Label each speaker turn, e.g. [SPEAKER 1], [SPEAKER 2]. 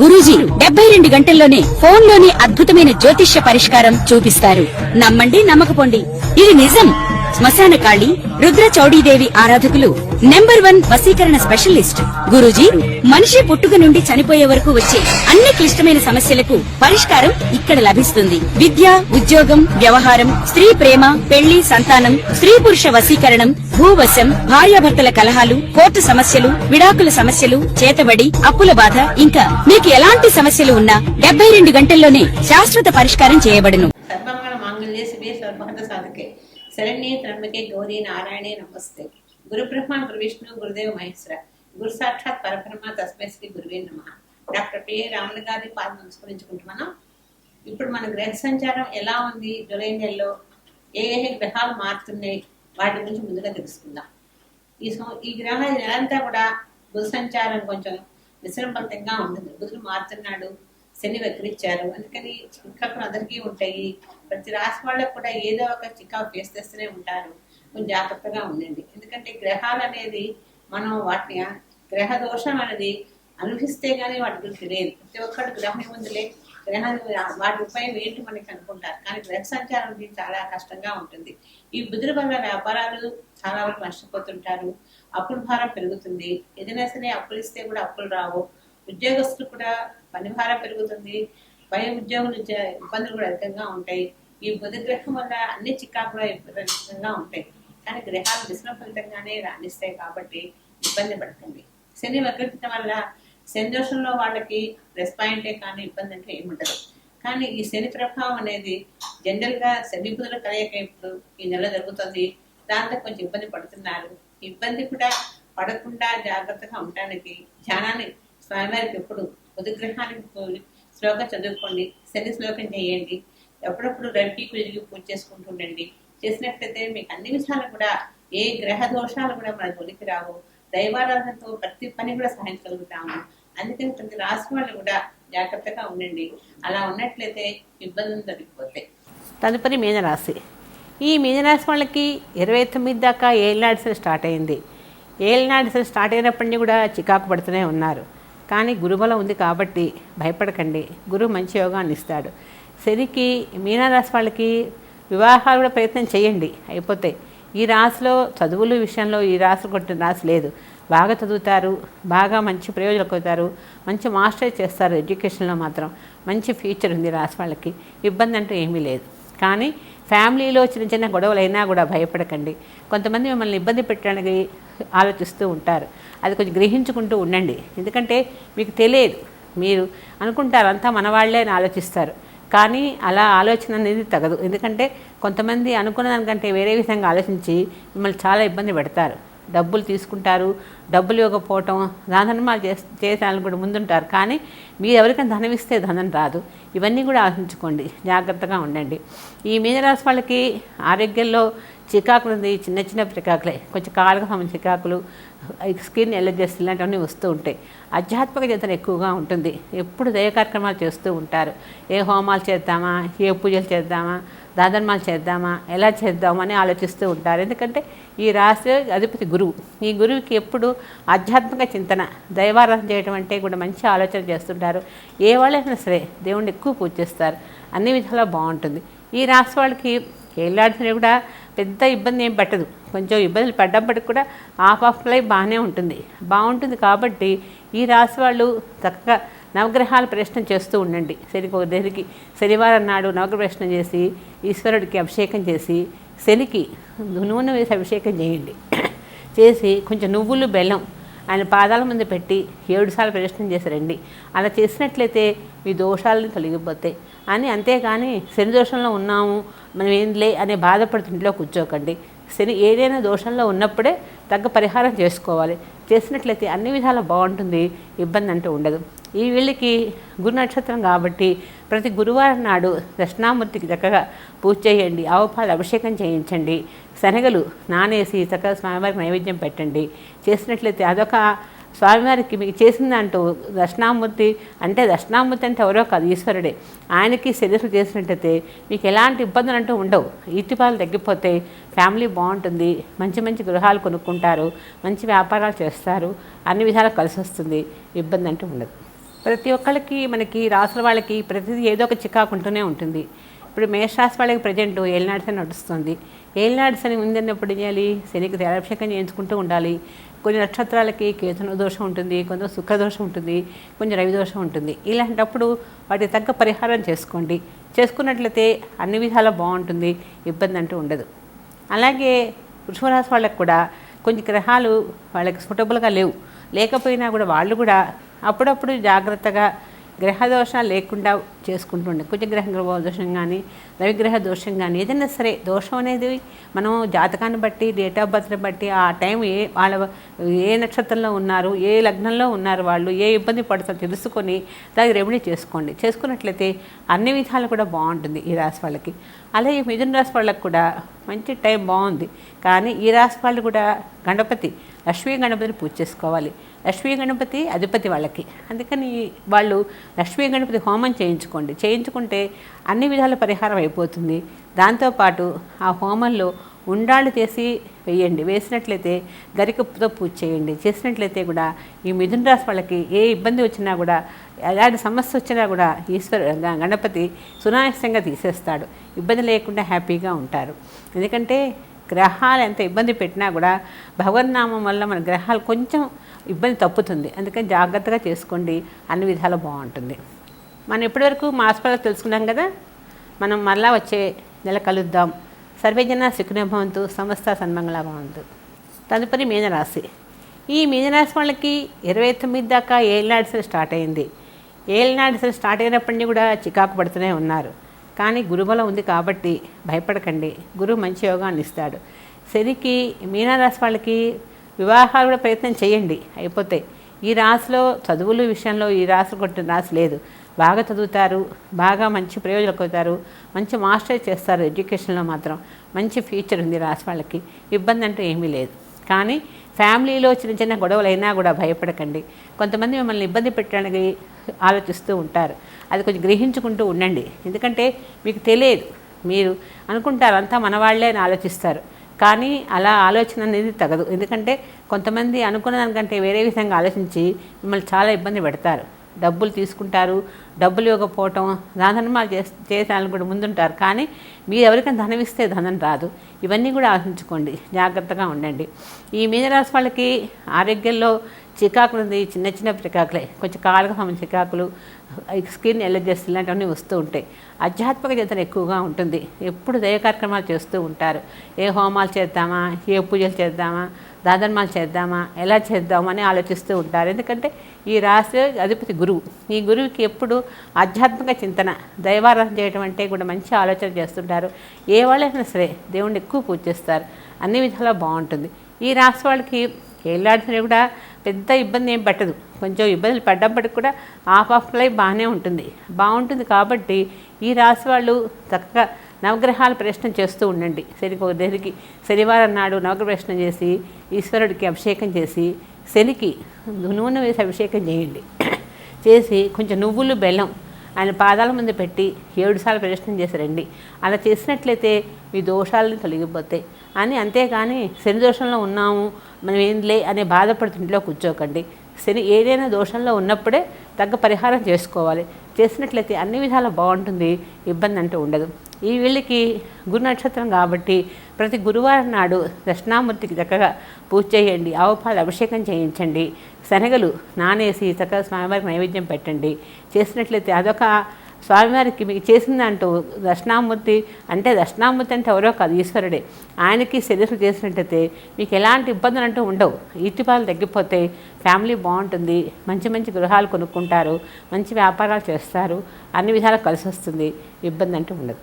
[SPEAKER 1] గురూజీ 72 గంటల్లోనే ఫోన్ లోని అద్భుతమైన జ్యోతిష్య పరిష్కారం చూపిస్తారు. నమ్మండి, నమ్మకపోండి, ఇది నిజం. శ్మశాన కాళి రుద్ర చౌడీదేవి ఆరాధకులు నంబర్ 1 వశీకరణ స్పెషలిస్ట్. గురూజీ మనిషి పుట్టుక నుండి చనిపోయే వరకు వచ్చే అన్ని క్లిష్టమైన సమస్యలకు పరిష్కారం ఇక్కడ లభిస్తుంది. విద్య, ఉద్యోగం, వ్యవహారం, స్త్రీ ప్రేమ, పెళ్లి, సంతానం, స్త్రీ పురుష వశీకరణం, భూవశం, భార్యాభర్తల కలహాలు, కోర్టు సమస్యలు, విడాకుల సమస్యలు, చేతబడి, అప్పుల బాధ, ఇంకా మీకు ఎలాంటి సమస్యలు ఉన్నా 72 గంటల్లోనే శాశ్వత పరిష్కారం చేయబడును.
[SPEAKER 2] శరణ్యే త్రయంబకే గౌరీ నారాయణే నమస్తే. గురు బ్రహ్మ గురు విష్ణు గురుదేవ మహేశ్వర గురు సాక్షాత్ పరబ్రహ్మ తస్మై శ్రీ గురువే నమః. డాక్టర్ పి రాములు గారి పాదం నమస్కరించుకుంటున్నాం. ఇప్పుడు మన గ్రహ సంచారం ఎలా ఉంది, జూలై నెలలో ఏ ఏ గ్రహాలు మారుతున్నాయి, వాటి గురించి ముందుగా తెలుసుకుందాం. ఈ గ్రహాల నెలంతా కూడా బుధ సంచారం కొంచెం విశ్రంభంతంగా ఉంటుంది. బుధుడు మారుతున్నాడు, శని వక్రించారు, అందుకని చికాకులు అందరికీ ఉంటాయి. ప్రతి రాశి వాళ్ళకు కూడా ఏదో ఒక చికాకు ఫేస్ చేస్తూనే ఉంటారు. కొంచెం జాగ్రత్తగా ఉండండి. ఎందుకంటే గ్రహాలు అనేది మనం వాటిని గ్రహ దోషం అనేది అనుభవిస్తే గానీ వాటి గురించి తెలియదు. ప్రతి ఒక్కరు గ్రహం ఏముందిలే, గ్రహాలు వాటి ఉపయోగం ఏంటి మనకి అనుకుంటారు, కానీ గ్రహ సంచారం చాలా కష్టంగా ఉంటుంది. ఈ బుధుడి వల్ల వ్యాపారాలు చాలా వరకు నష్టపోతుంటారు. అప్పుల భారం పెరుగుతుంది. ఏదైనా సరే అప్పులు ఇస్తే కూడా అప్పులు రావు. ఉద్యోగస్తులు కూడా పని భారం పెరుగుతుంది. పై ఉద్యోగులు ఇబ్బందులు కూడా అధికంగా ఉంటాయి. ఈ బుధ గ్రహం వల్ల అన్ని చికాకులు అధికంగా ఉంటాయి. కానీ గ్రహాలు విశ్రమ ఫలితంగానే రాణిస్తాయి కాబట్టి ఇబ్బంది పడుతుంది. శని వక్రించడం వల్ల శని దోషంలో వాళ్ళకి ప్లస్ పాయింటే కానీ ఇబ్బంది అంటే ఏముండదు. కానీ ఈ శని ప్రభావం అనేది జనరల్ గా శని బుధుల కలయిక ఇప్పుడు ఈ నెల జరుగుతుంది. దాంతో కొంచెం ఇబ్బంది పడుతున్నారు. ఇబ్బంది కూడా పడకుండా జాగ్రత్తగా ఉండడానికి ధ్యానాన్ని స్వామివారికి ఎప్పుడు బుధగ్రహానికి శ్లోకం చదువుకోండి, శని శ్లోకం చేయండి. ఎప్పుడప్పుడు రవికి కుదిరిగి పూజ చేసుకుంటూ ఉండండి. చేసినట్లయితే మీకు అన్ని విషయాలు కూడా ఏ గ్రహ దోషాలు కూడా మన జోలికి రావు. దైవారాధనతో ప్రతి పని కూడా సాధించగలుగుతాము. అందుకని ప్రతి రాశి వాళ్ళు కూడా జాగ్రత్తగా ఉండండి. అలా ఉన్నట్లయితే ఇబ్బందులు తగ్గిపోతాయి.
[SPEAKER 3] తదుపరి మీనరాశి. ఈ మీనరాశి వాళ్ళకి 29 దాకా ఏళ్ళనాడిసలు స్టార్ట్ అయింది. ఏళ్ళనాడిసలు స్టార్ట్ అయినప్పటి నుంచి కూడా చికాకు పడుతూనే ఉన్నారు. కానీ గురుబలం ఉంది కాబట్టి భయపడకండి, గురువు మంచి యోగాన్ని ఇస్తాడు. శనికి మీనరాశి వాళ్ళకి వివాహాలు కూడా ప్రయత్నం చేయండి, అయిపోతాయి. ఈ రాశిలో చదువుల విషయంలో ఈ రాశి కొట్టిన రాశి లేదు. బాగా చదువుతారు, బాగా మంచి ప్రయోజనం అవుతారు, మంచి మాస్టర్ చేస్తారు. ఎడ్యుకేషన్లో మాత్రం మంచి ఫ్యూచర్ ఉంది రాశి వాళ్ళకి. ఇబ్బంది అంటూ ఏమీ లేదు. కానీ ఫ్యామిలీలో చిన్న చిన్న గొడవలు అయినా కూడా భయపడకండి. కొంతమంది మిమ్మల్ని ఇబ్బంది పెట్టడానికి ఆలోచిస్తూ ఉంటారు. అది కొంచెం గ్రహించుకుంటూ ఉండండి. ఎందుకంటే మీకు తెలియదు, మీరు అనుకుంటారు అంతా మనవాళ్లే అని ఆలోచిస్తారు. కానీ అలా ఆలోచన అనేది తగదు. ఎందుకంటే కొంతమంది అనుకున్న దానికంటే వేరే విధంగా ఆలోచించి మిమ్మల్ని చాలా ఇబ్బంది పెడతారు. డబ్బులు తీసుకుంటారు, డబ్బులు ఇవ్వకపోవటం, ధనధర్మాలు చేసేవాళ్ళు కూడా ముందుంటారు. కానీ మీరు ఎవరికైనా ధనం ఇస్తే ధనం రాదు. ఇవన్నీ కూడా ఆలోచించుకోండి, జాగ్రత్తగా ఉండండి. ఈ మీనరాశి వాళ్ళకి ఆరోగ్యంలో చికాకులు ఉంది, చిన్న చిన్న చికాకులే, కొంచెం కాళ్ళకు సంబంధించిన చికాకులు, స్కిన్ ఎలర్జీస్ ఇలాంటివన్నీ వస్తూ ఉంటాయి. ఆధ్యాత్మిక చింతన ఎక్కువగా ఉంటుంది. ఎప్పుడు దయ కార్యక్రమాలు చేస్తూ ఉంటారు. ఏ హోమాలు చేద్దామా, ఏ పూజలు చేద్దామా, దాధర్మాలు చేద్దామా, ఎలా చేద్దామా అని ఆలోచిస్తూ ఉంటారు. ఎందుకంటే ఈ రాశి అధిపతి గురువు. ఈ గురువుకి ఎప్పుడు ఆధ్యాత్మిక చింతన, దైవారాధన చేయడం అంటే కూడా మంచి ఆలోచన చేస్తుంటారు. ఏ వాళ్ళైనా సరే దేవుణ్ణి ఎక్కువ పూజ చేస్తారు. అన్ని విధాలా బాగుంటుంది. ఈ రాశి వాళ్ళకి ఏళ్ళాడితే కూడా పెద్ద ఇబ్బంది ఏం పట్టదు. కొంచెం ఇబ్బందులు పడ్డప్పటికి కూడా ఆఫ్ లైఫ్ బాగుంటుంది. కాబట్టి ఈ రాశి వాళ్ళు చక్కగా నవగ్రహాల ప్రశ్న చేస్తూ ఉండండి. శనికి శనివారం నాడు నవగ్రహ ప్రశ్న చేసి ఈశ్వరుడికి అభిషేకం చేసి శనికి నూనె వేసి అభిషేకం చేయండి. చేసి కొంచెం నువ్వులు బెల్లం ఆయన పాదాల ముందు పెట్టి 7 సార్లు ప్రదక్షిణం చేసి రండి. అలా చేసినట్లయితే మీ దోషాలని తొలగిపోతాయి అని. అంతేగాని శని దోషంలో ఉన్నాము మనం ఏంలే అనే బాధపడుతుంట్లో కూర్చోకండి. శని ఏదైనా దోషంలో ఉన్నప్పుడే తగ్గ పరిహారం చేసుకోవాలి. చేసినట్లయితే అన్ని విధాలా బాగుంటుంది, ఇబ్బంది అంటూ ఉండదు. ఈ వీళ్ళకి గురు నక్షత్రం కాబట్టి ప్రతి గురువారం నాడు దక్షిణామూర్తికి చక్కగా పూజ చేయండి. ఆవు పాలు అభిషేకం చేయించండి. శనగలు నానేసి చక్కగా స్వామివారికి నైవేద్యం పెట్టండి. చేసినట్లయితే అదొక స్వామివారికి మీకు చేసిందంటూ దక్షిణామూర్తి అంటే ఎవరో కాదు, ఈశ్వరుడే. ఆయనకి శరీరం చేసినట్టయితే మీకు ఎలాంటి ఇబ్బందులు అంటూ ఉండవు. ఈతిపాలు తగ్గిపోతే ఫ్యామిలీ బాగుంటుంది. మంచి మంచి గృహాలు కొనుక్కుంటారు, మంచి వ్యాపారాలు చేస్తారు, అన్ని విధాలు కలిసి వస్తుంది, ఇబ్బంది అంటూ ఉండదు. ప్రతి ఒక్కళ్ళకి మనకి రాసుల వాళ్ళకి ప్రతిదీ ఏదో ఒక చికాకు ఉంటూనే ఉంటుంది. ఇప్పుడు మేషరాశి వాళ్ళకి ప్రజెంట్ ఏలినాడ్స్ అని నడుస్తుంది. ఏలినాడ్స్ అని ఉందన్నప్పుడు ఏం చేయాలి? శనికి తైలాభిషేకం చేయించుకుంటూ ఉండాలి. కొన్ని నక్షత్రాలకి కేతు దోషం ఉంటుంది, కొంత శుక్రదోషం ఉంటుంది, కొంచెం రవి దోషం ఉంటుంది. ఇలాంటప్పుడు వాటికి తగ్గ పరిహారం చేసుకోండి. చేసుకున్నట్లయితే అన్ని విధాలా బాగుంటుంది, ఇబ్బంది అంటూ ఉండదు. అలాగే వృషభరాశి వాళ్ళకి కూడా కొన్ని గ్రహాలు వాళ్ళకి సూటబుల్గా లేకపోయినా కూడా వాళ్ళు కూడా అప్పుడప్పుడు జాగ్రత్తగా గ్రహ దోషాలు లేకుండా చేసుకుంటుండే. కుజగ్రహ దోషం కానీ రవిగ్రహ దోషం కానీ ఏదైనా సరే దోషం అనేది మనం జాతకాన్ని బట్టి డేట్ ఆఫ్ బర్త్ని బట్టి ఆ టైం ఏ నక్షత్రంలో ఉన్నారు, ఏ లగ్నంలో ఉన్నారు, వాళ్ళు ఏ ఇబ్బంది పడుతుందో తెలుసుకొని దానికి రెమెడీ చేసుకోండి. చేసుకున్నట్లయితే అన్ని విధాలు కూడా బాగుంటుంది ఈ రాశి వాళ్ళకి. అలాగే మిథున రాశి వాళ్ళకి కూడా మంచి టైం బాగుంది. కానీ ఈ రాశి వాళ్ళు కూడా లక్ష్మీ గణపతిని పూజ చేసుకోవాలి. లక్ష్మీ గణపతి అధిపతి వాళ్ళకి, అందుకని వాళ్ళు లక్ష్మీ గణపతి హోమం చేయించుకుంటే అన్ని విధాల పరిహారం అయిపోతుంది. దాంతోపాటు ఆ హోమంలో ఉండాళ్ళు చేసి వేయండి. వేసినట్లయితే గరికప్పుతో పూజ చేసినట్లయితే కూడా ఈ మిథున రాశి వాళ్ళకి ఏ ఇబ్బంది వచ్చినా కూడా, ఎలాంటి సమస్య వచ్చినా కూడా గణపతి సునాయాసంగా తీసేస్తాడు. ఇబ్బంది లేకుండా హ్యాపీగా ఉంటారు. ఎందుకంటే గ్రహాలు ఎంత ఇబ్బంది పెట్టినా కూడా భగవన్నామం వల్ల మన గ్రహాలు కొంచెం ఇబ్బంది తప్పుతుంది. అందుకని జాగ్రత్తగా చేసుకోండి, అన్ని విధాలు బాగుంటుంది. మనం ఇప్పటివరకు మాసఫలాలు తెలుసుకున్నాం కదా. మనం మళ్ళా వచ్చే నెల కలుద్దాం. సర్వేజన సుఖినో భవంతు, సమస్త సన్మంగళ భవంతు. తదుపరి మీనరాశి. ఈ మీనరాశి వాళ్ళకి 29 దాకా ఏలినాడ్స్ స్టార్ట్ అయింది. ఏలినాడ్స్ స్టార్ట్ అయినప్పటినీ కూడా చికాకు పడుతూనే ఉన్నారు. కానీ గురుబలం ఉంది కాబట్టి భయపడకండి, గురువు మంచి యోగాన్ని ఇస్తాడు. శనికి మీనరాశి వాళ్ళకి వివాహాలు కూడా ప్రయత్నం చేయండి, అయిపోతాయి. ఈ రాశిలో చదువుల విషయంలో ఈ రాశి కొట్టిన రాశి లేదు. బాగా చదువుతారు, బాగా మంచి ప్రయోజకులు అవుతారు, మంచి మాస్టర్ చేస్తారు. ఎడ్యుకేషన్లో మాత్రం మంచి ఫ్యూచర్ ఉంది రాశి వాళ్ళకి. ఇబ్బంది అంటూ ఏమీ లేదు. కానీ ఫ్యామిలీలో చిన్న చిన్న గొడవలు అయినా కూడా భయపడకండి. కొంతమంది మిమ్మల్ని ఇబ్బంది పెట్టడానికి ఆలోచిస్తూ ఉంటారు. అది కొంచెం గ్రహించుకుంటూ ఉండండి. ఎందుకంటే మీకు తెలియదు, మీరు అనుకుంటారు అంతా మన వాళ్ళే అని ఆలోచిస్తారు. కానీ అలా ఆలోచన అనేది తగదు. ఎందుకంటే కొంతమంది అనుకున్న దానికంటే వేరే విధంగా ఆలోచించి మిమ్మల్ని చాలా ఇబ్బంది పెడతారు. డబ్బులు తీసుకుంటారు, డబ్బులు ఇవ్వకపోవటం, ధనధర్మాలు చేసేయాలని కూడా ముందుంటారు. కానీ మీరు ఎవరికైనా ధనం ఇస్తే ధనం రాదు. ఇవన్నీ కూడా ఆలోచించుకోండి, జాగ్రత్తగా ఉండండి. ఈ మీనరాశి వాళ్ళకి ఆరోగ్యంలో చికాకులు ఉంది, చిన్న చిన్న చికాకులే, కొంచెం కాళ్ళకు సంబంధించిన చికాకులు, స్కిన్ ఎలర్జీస్ ఇలాంటివన్నీ వస్తూ ఉంటాయి. ఆధ్యాత్మిక చింతన ఎక్కువగా ఉంటుంది. ఎప్పుడు దైవ కార్యక్రమాలు చేస్తూ ఉంటారు. ఏ హోమాలు చేద్దామా, ఏ పూజలు చేద్దామా, దాధర్మాలు చేద్దామా, ఎలా చేద్దామని ఆలోచిస్తూ ఉంటారు. ఎందుకంటే ఈ రాశి అధిపతి గురువు. ఈ గురువుకి ఎప్పుడు ఆధ్యాత్మిక చింతన, దైవారాధన చేయడం అంటే కూడా మంచి ఆలోచన చేస్తుంటారు. ఏ వాళ్ళైనా సరే దేవుణ్ణి ఎక్కువ పూజ చేస్తారు. అన్ని విధాలా బాగుంటుంది. ఈ రాశి వాళ్ళకి ఏళ్ళాడితే కూడా పెద్ద ఇబ్బంది ఏం పట్టదు. కొంచెం ఇబ్బందులు పడ్డప్పటికి కూడా ఆఫ్ లైఫ్ బాగుంటుంది. కాబట్టి ఈ రాశి వాళ్ళు చక్కగా నవగ్రహాల ప్రశ్న చేస్తూ ఉండండి. శనికి శనివారం నాడు నవగ్రహ ప్రశ్న చేసి ఈశ్వరుడికి అభిషేకం చేసి శనికి నూనె వేసి అభిషేకం చేయండి. చేసి కొంచెం నువ్వులు బెల్లం ఆయన పాదాల ముందు పెట్టి 7 సార్లు ప్రదక్షిణం చేసి రండి. అలా చేసినట్లయితే మీ దోషాలను తొలగిపోతాయి అని. అంతేగాని శని దోషంలో ఉన్నాము మనం ఏంలే అనే బాధపడుతూ ఇంట్లో కూర్చోకండి. శని ఏదైనా దోషంలో ఉన్నప్పుడే తగ్గ పరిహారం చేసుకోవాలి. చేసినట్లయితే అన్ని విధాలా బాగుంటుంది, ఇబ్బంది అంటూ ఉండదు. ఈ వీళ్ళకి గురు నక్షత్రం కాబట్టి ప్రతి గురువారం నాడు దక్షిణామూర్తికి చక్కగా పూజ చేయండి. ఆవుపాలు అభిషేకం చేయించండి. శనగలు నానేసి చక్కగా స్వామివారికి నైవేద్యం పెట్టండి. చేసినట్లయితే అదొక స్వామివారికి మీకు చేసిందంటూ దక్షిణామూర్తి అంటే ఎవరో కాదు, ఈశ్వరుడే. ఆయనకి శరీరం చేసినట్టయితే మీకు ఎలాంటి ఇబ్బందులు అంటూ ఉండవు. ఈతిపాలు తగ్గిపోతే ఫ్యామిలీ బాగుంటుంది. మంచి మంచి గృహాలు కొనుక్కుంటారు, మంచి వ్యాపారాలు చేస్తారు, అన్ని విధాలు కలిసి వస్తుంది, ఇబ్బంది అంటూ ఉండదు.